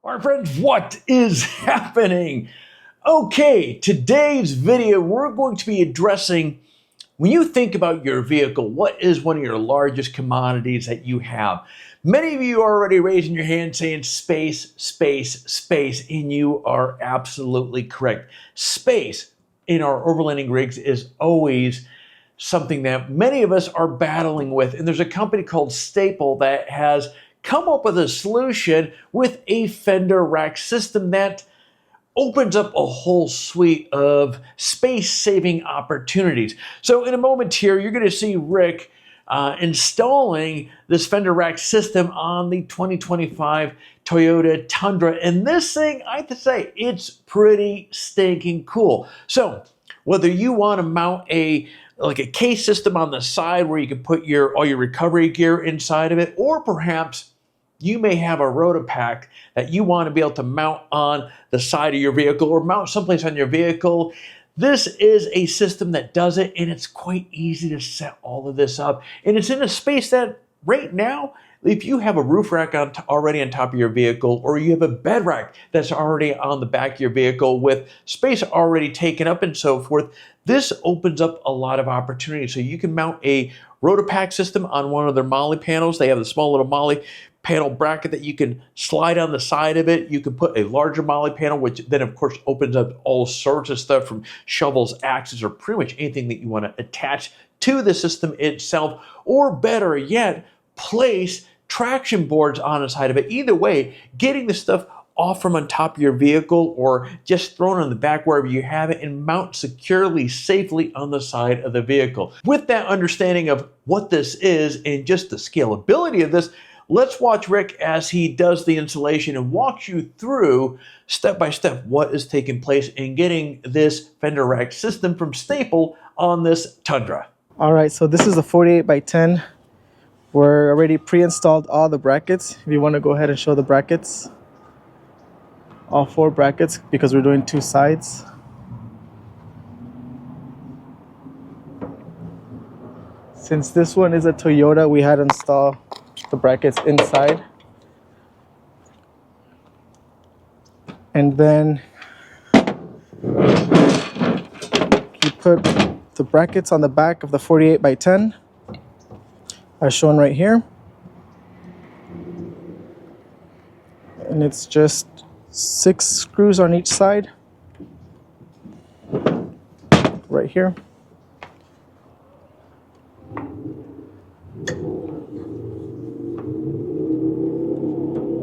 Our friends, what is happening? Okay, today's video, we're going to be addressing when you think about your vehicle, what is one of your largest commodities that you have? Many of you are already raising your hand saying space, space, space, and you are absolutely correct. Space in our overlanding rigs is always something that many of us are battling with. And there's a company called Stapll that has come up with a solution with a Fender Rack System that opens up a whole suite of space-saving opportunities. So in a moment here, you're going to see Rick installing this Fender Rack System on the 2025 Toyota Tundra. And this thing, I have to say, it's pretty stinking cool. So whether you want to mount like a case system on the side where you can put all your recovery gear inside of it, or perhaps you may have a Rotopack that you want to be able to mount on the side of your vehicle or mount someplace on your vehicle. This is a system that does it, and it's quite easy to set all of this up. And it's in a space that right now, if you have a roof rack already on top of your vehicle, or you have a bed rack that's already on the back of your vehicle with space already taken up and so forth, this opens up a lot of opportunities. So you can mount a Rotopack system on one of their Molly panels. They have the small little Molly panel bracket that you can slide on the side of it. You can put a larger Molly panel, which then of course opens up all sorts of stuff from shovels, axes, or pretty much anything that you want to attach to the system itself, or better yet, place traction boards on the side of it. Either way, getting the stuff off from on top of your vehicle or just thrown on the back wherever you have it and mount securely, safely on the side of the vehicle. With that understanding of what this is and just the scalability of this, let's watch Rick as he does the installation and walks you through step by step what is taking place in getting this Fender Rack System from Stapll on this Tundra. All right, so this is a 48 by 10. We're already pre-installed all the brackets. If you want to go ahead and show the brackets, all 4 brackets, because we're doing 2 sides. Since this one is a Toyota, we had to install the brackets inside. And then you put the brackets on the back of the 48 by 10 as shown right here. And it's just 6 screws on each side right here.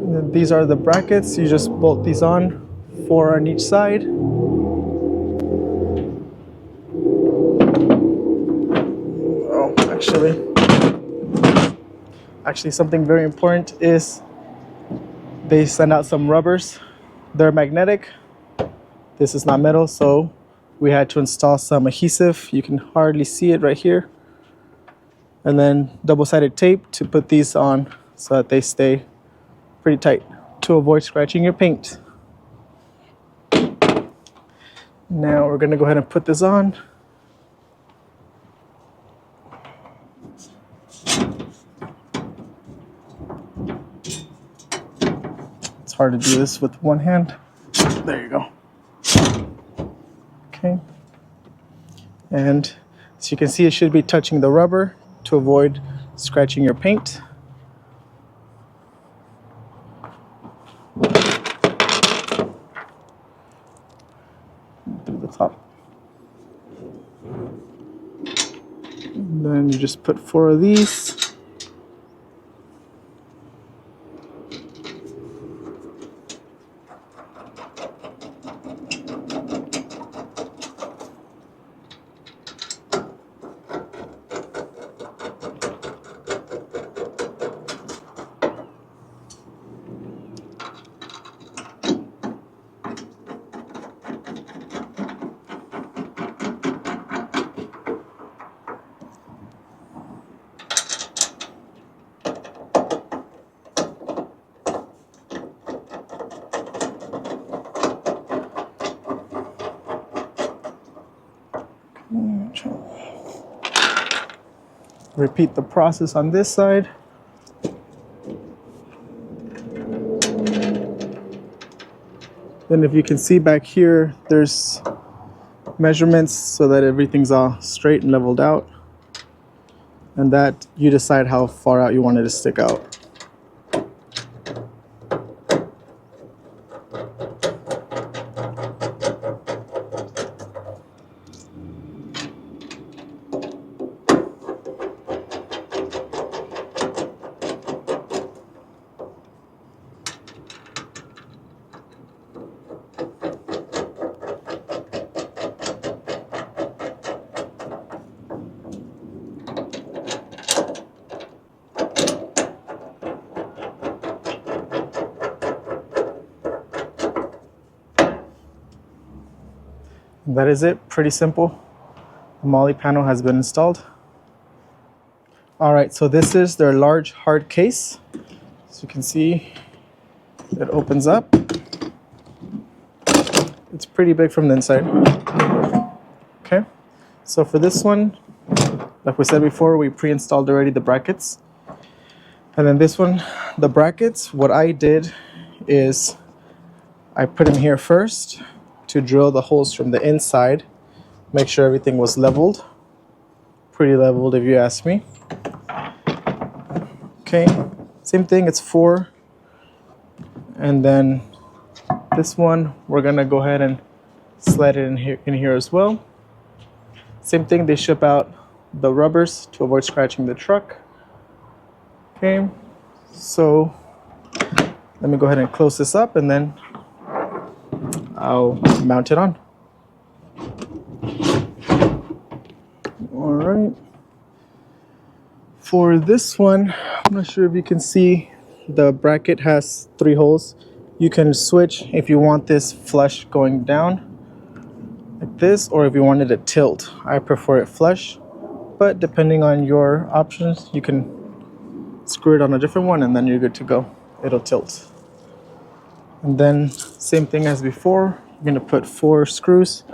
And then these are the brackets. You just bolt these on, 4 on each side. Oh, actually something very important is they send out some rubbers. They're magnetic. This is not metal, so we had to install some adhesive. You can hardly see it right here. And then double-sided tape to put these on so that they stay pretty tight to avoid scratching your paint. Now we're gonna go ahead and put this on. It's hard to do this with one hand. There you go. Okay. And as you can see, it should be touching the rubber to avoid scratching your paint. Through the top. And then you just put 4 of these. Repeat the process on this side. Then if you can see back here, there's measurements so that everything's all straight and leveled out. And that you decide how far out you want it to stick out. That is it, pretty simple. The MOLLE panel has been installed. Alright, so this is their large hard case. As you can see, it opens up. It's pretty big from the inside. Okay, so for this one, like we said before, we pre-installed already the brackets. And then this one, the brackets, what I did is I put them here first to drill the holes from the inside, make sure everything was leveled. Pretty leveled if you ask me. Okay, same thing, it's 4. And then this one, we're gonna go ahead and slide it in here as well. Same thing, they ship out the rubbers to avoid scratching the truck. Okay, so let me go ahead and close this up and then I'll mount it on. All right. For this one, I'm not sure if you can see, the bracket has 3 holes. You can switch if you want this flush going down like this, or if you wanted it to tilt. I prefer it flush, but depending on your options, you can screw it on a different one and then you're good to go. It'll tilt. And then same thing as before, you're gonna put 4 screws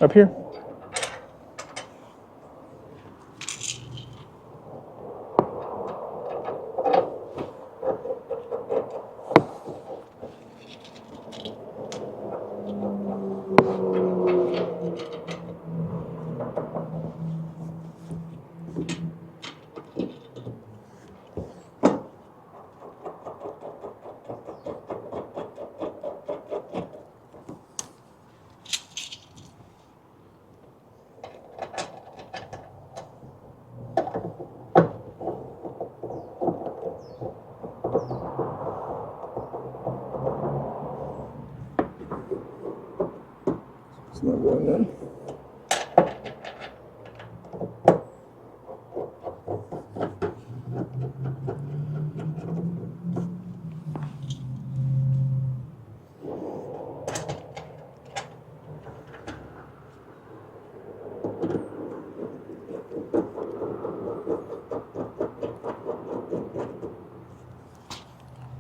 up here. It's not going in.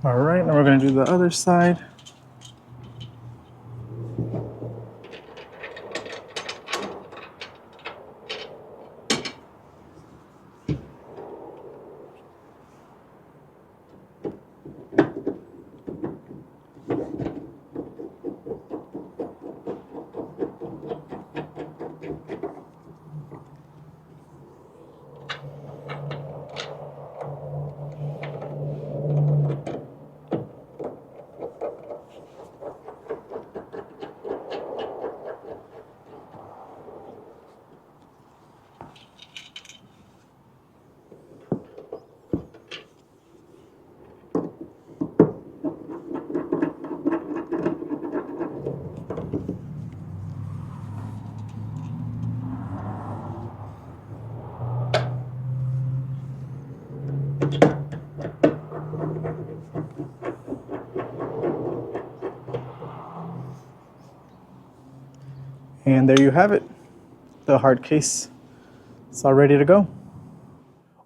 All right, now we're going to do the other side. And there you have it, the hard case. It's all ready to go.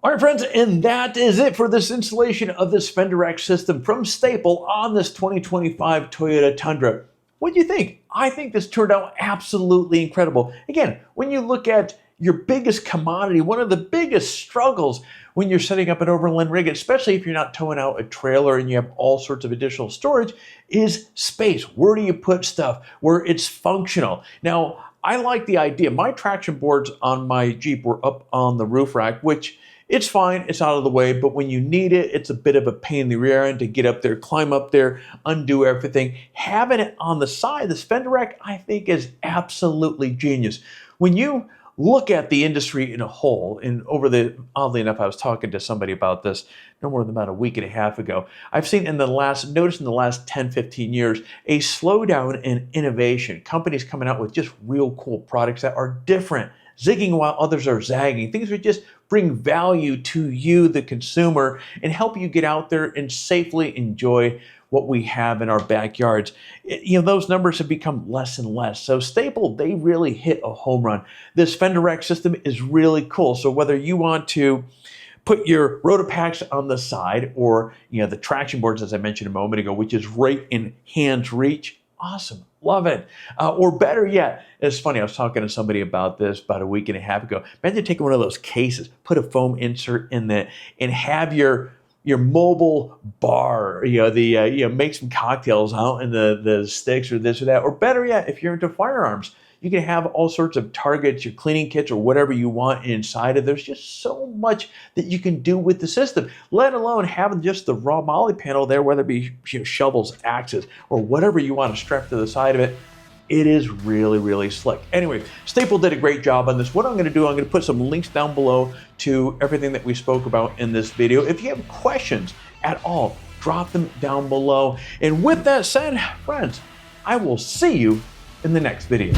All right, friends, and that is it for this installation of this Fender Rack System from Stapll on this 2025 Toyota Tundra. What do you think? I think this turned out absolutely incredible. Again, when you look at your biggest commodity, one of the biggest struggles when you're setting up an overland rig, especially if you're not towing out a trailer and you have all sorts of additional storage, is space. Where do you put stuff where it's functional? Now, I like the idea. My traction boards on my Jeep were up on the roof rack, which it's fine, it's out of the way, but when you need it, it's a bit of a pain in the rear end to get up there, climb up there, undo everything. Having it on the side, this fender rack, I think is absolutely genius. When you look at the industry in a whole, and oddly enough, I was talking to somebody about this no more than about a week and a half ago. I've seen noticed in the last 10, 15 years, a slowdown in innovation. Companies coming out with just real cool products that are different, zigging while others are zagging. Things that just bring value to you, the consumer, and help you get out there and safely enjoy what we have in our backyards. Those numbers have become less and less. So Stapll, they really hit a home run. This fender rack system is really cool. So whether you want to put your Rotopacks on the side or the traction boards, as I mentioned a moment ago, which is right in hand's reach, awesome. Love it. Or better yet, it's funny, I was talking to somebody about this about a week and a half ago. Imagine taking one of those cases, put a foam insert in there, and have your mobile bar, make some cocktails out in the sticks or this or that. Or better yet, if you're into firearms, you can have all sorts of targets, your cleaning kits, or whatever you want inside of. There's just so much that you can do with the system, let alone having just the raw moly panel there, whether it be shovels, axes, or whatever you want to strap to the side of it. It is really, really slick. Anyway, Stapll did a great job on this. What I'm going to do, I'm going to put some links down below to everything that we spoke about in this video. If you have questions at all, drop them down below. And with that said, friends, I will see you in the next video.